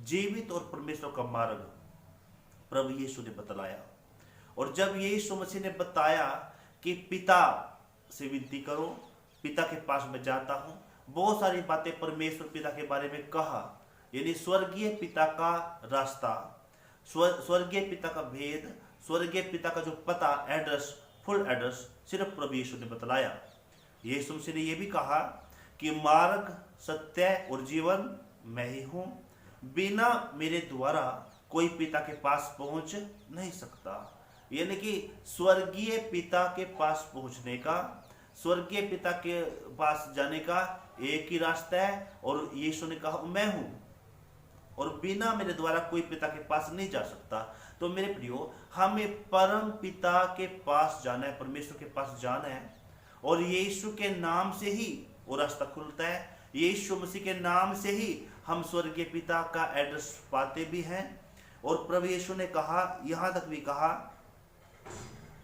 जीवित और परमेश्वर का मार्ग प्रभु यीशु ने बतलाया। और जब यीशु मसीह ने बताया कि पिता से विनती करो, पिता के पास मैं जाता हूँ, बहुत सारी बातें परमेश्वर पिता के बारे में कहा, यानी स्वर्गीय पिता का रास्ता, स्वर्गीय पिता का भेद, स्वर्गीय पिता का जो पता, एड्रेस, फुल एड्रेस सिर्फ प्रभु यीशु ने बतलाया। यीशु मसीह ने यह भी कहा कि मार्ग, सत्य और जीवन मैं ही हूँ, बिना मेरे द्वारा कोई पिता के पास पहुंच नहीं सकता। यानी कि स्वर्गीय पिता के पास पहुंचने का, स्वर्गीय पिता के पास जाने का एक ही रास्ता है, और यीशु ने कहा मैं हूं, और बिना मेरे द्वारा कोई पिता के पास नहीं जा सकता। तो मेरे प्रियो, हमें परम पिता के पास जाना है, परमेश्वर के पास जाना है, और यीशु के नाम से ही वो रास्ता खुलता है। यीशु मसीह के नाम से ही हम स्वर्गीय पिता का एड्रेस पाते भी हैं। और प्रभु यीशु ने कहा, यहां तक भी कहा,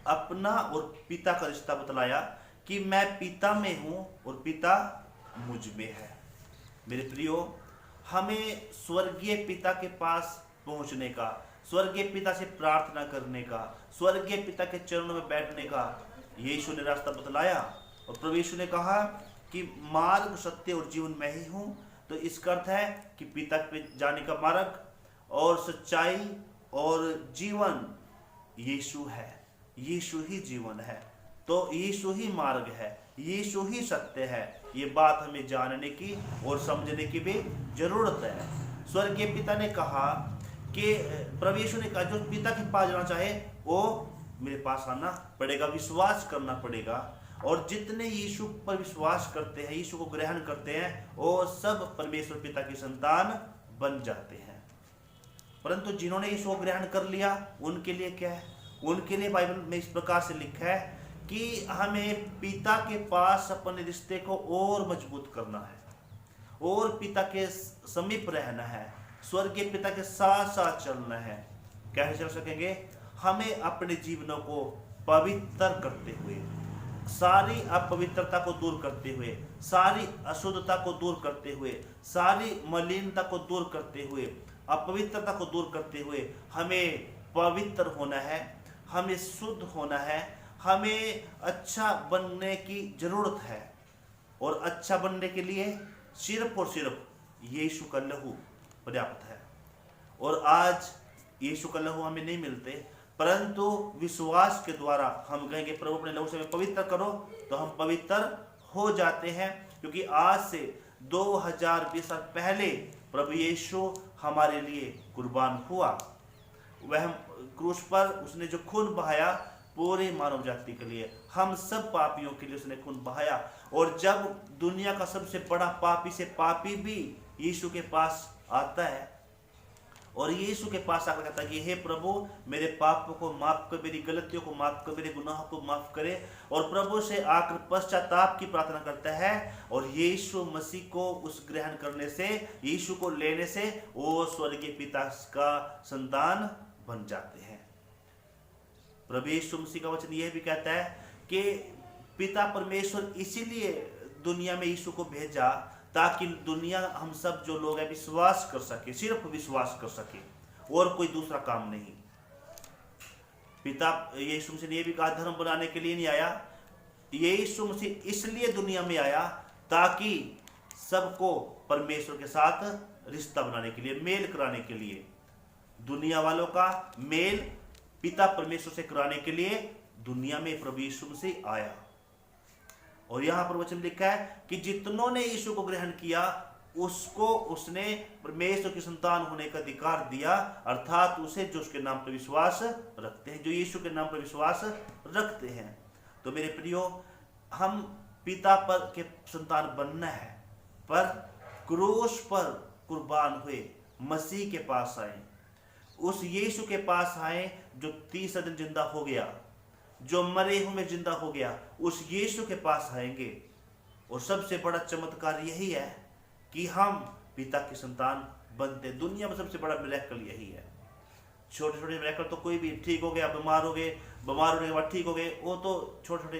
अपना और पिता का रिश्ता बतलाया कि मैं पिता में हूं और पिता मुझ में है। मेरे प्रियो, हमें स्वर्गीय पिता के पास पहुंचने का, स्वर्गीय पिता से प्रार्थना करने का, स्वर्गीय पिता के चरणों में बैठने का यीशु ने रास्ता बतलाया। और प्रभु यीशु ने कहा कि मार्ग, सत्य और जीवन मैं ही हूं। तो इसका अर्थ है कि पिता पे जाने का मार्ग और सच्चाई और जीवन यीशु है, यीशु ही जीवन है, तो यीशु ही मार्ग है, यीशु ही सत्य है। ये बात हमें जानने की और समझने की भी जरूरत है। स्वर्गीय पिता ने कहा कि प्रभु यीशु ने कहा जो पिता के पास जाना चाहे वो मेरे पास आना पड़ेगा, विश्वास करना पड़ेगा। और जितने यीशु पर विश्वास करते हैं, यीशु को ग्रहण करते हैं, वो सब परमेश्वर पिता की संतान बन जाते हैं। परंतु जिन्होंने यीशु को ग्रहण कर लिया उनके लिए क्या है? उनके लिए बाइबल में इस प्रकार से लिखा है कि हमें पिता के पास अपने रिश्ते को और मजबूत करना है, और पिता के समीप रहना है, स्वर्गीय पिता के साथ साथ चलना है। कैसे चल सकेंगे? हमें अपने जीवनों को पवित्र करते हुए, सारी अपवित्रता को दूर करते हुए, सारी अशुद्धता को दूर करते हुए, सारी मलिनता को दूर करते हुए, अपवित्रता को दूर करते हुए हमें पवित्र होना है, हमें शुद्ध होना है, हमें अच्छा बनने की जरूरत है। और अच्छा बनने के लिए सिर्फ और सिर्फ यीशु का लहू पर्याप्त है। और आज यीशु का लहू हमें नहीं मिलते, परंतु विश्वास के द्वारा हम कहेंगे प्रभु अपने लहू से हमें पवित्र करो, तो हम पवित्र हो जाते हैं। क्योंकि आज से 2020 साल पहले प्रभु यीशु हमारे लिए कुर्बान हुआ। वह क्रूस पर उसने जो खून बहाया पूरे मानव जाति के लिए, हम सब पापियों के लिए उसने खून बहाया। और जब दुनिया का सबसे बड़ा पापी से पापी भी यीशु के पास आता है और यीशु के पास आकर कहता है कि हे प्रभु मेरे पापों को माफ कर, मेरी गलतियों को माफ कर, मेरे गुनाहों को माफ करे, और प्रभु से आकर पश्चाताप की प्रार्थना करता है, और यीशु मसीह को उस ग्रहण करने से, यीशु को लेने से वो स्वर्गीय पिता का संतान बन जाते हैं। प्रभु यीशु मसीह का वचन यह भी कहता है कि पिता परमेश्वर इसीलिए दुनिया में यीशु को भेजा ताकि दुनिया, हम सब जो लोग हैं, विश्वास कर सके, सिर्फ विश्वास कर सके, और कोई दूसरा काम नहीं। पिता यीशु मसीह ने यह भी कहा धर्म बनाने के लिए नहीं आया, यीशु मसीह इसलिए दुनिया में आया ताकि सबको परमेश्वर के साथ रिश्ता बनाने के लिए, मेल कराने के लिए, दुनिया वालों का मेल पिता परमेश्वर से कराने के लिए दुनिया में प्रभु यीशु मसीह आया। और यहां पर वचन लिखा है कि जितनों ने यीशु को ग्रहण किया उसको उसने परमेश्वर की संतान होने का अधिकार दिया, अर्थात उसे जो उसके नाम पर विश्वास रखते हैं, जो यीशु के नाम पर विश्वास रखते हैं। तो मेरे प्रियो, हम पिता पर के संतान बनना है, पर क्रूस पर कुर्बान हुए मसीह के पास आए, उस यीशु के पास आए जो 30 दिन जिंदा हो गया, जो मरे हुए जिंदा हो गया, उस यीशु के पास आएंगे। और सबसे बड़ा चमत्कार यही है कि हम पिता की संतान बनते। दुनिया में सबसे बड़ा मिरेकल यही है। छोटे छोटे मिरेकल तो कोई भी, ठीक हो गया, बीमार हो गए, बीमार होने के बाद ठीक हो गए, वो तो छोटे छोटे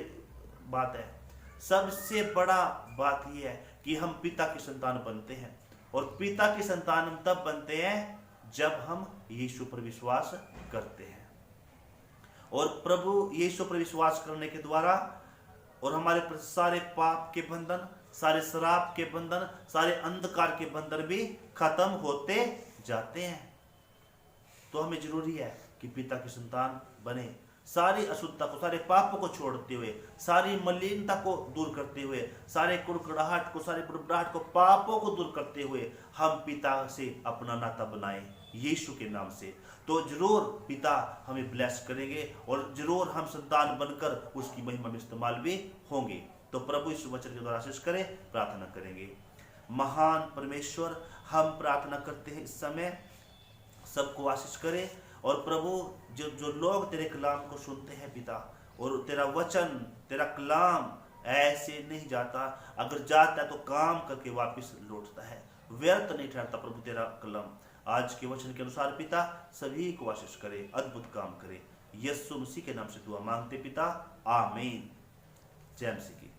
बात है। सबसे बड़ा बात यह है कि हम पिता की संतान बनते हैं। और पिता की संतान हम तब बनते हैं जब हम यीशु पर विश्वास करते हैं। और प्रभु यीशु पर विश्वास करने के द्वारा और हमारे सारे पाप के बंधन, सारे शराब के बंधन, सारे अंधकार के बंधन भी खत्म होते जाते हैं। तो हमें जरूरी है कि पिता की संतान बने, सारी अशुद्धता को, सारे पापों को छोड़ते हुए, सारी मलिनता को दूर करते हुए, सारे कुड़कुड़ाहट को, सारे बुड़बुड़ाहट को, पापों को दूर करते हुए हम पिता से अपना नाता बनाएं यीशु के नाम से। तो जरूर पिता हमें ब्लेस करेंगे और जरूर हम संतान बनकर उसकी महिमा में इस्तेमाल भी होंगे। तो प्रभु इस वचन के द्वारा आशीष करें, प्रार्थना करेंगे। महान परमेश्वर, हम प्रार्थना करते हैं इस समय सबको आशीष करें। और प्रभु जो लोग तेरे कलाम को सुनते हैं पिता, और तेरा वचन, तेरा कलाम ऐसे नहीं जाता, अगर जाता है तो काम करके वापस लौटता है, व्यर्थ नहीं ठहरता प्रभु तेरा कलाम। आज के वचन के अनुसार पिता सभी को आशीष करे, अद्भुत काम करे। यीशु मसीह के नाम से दुआ मांगते पिता, आमीन। जय मसीह की।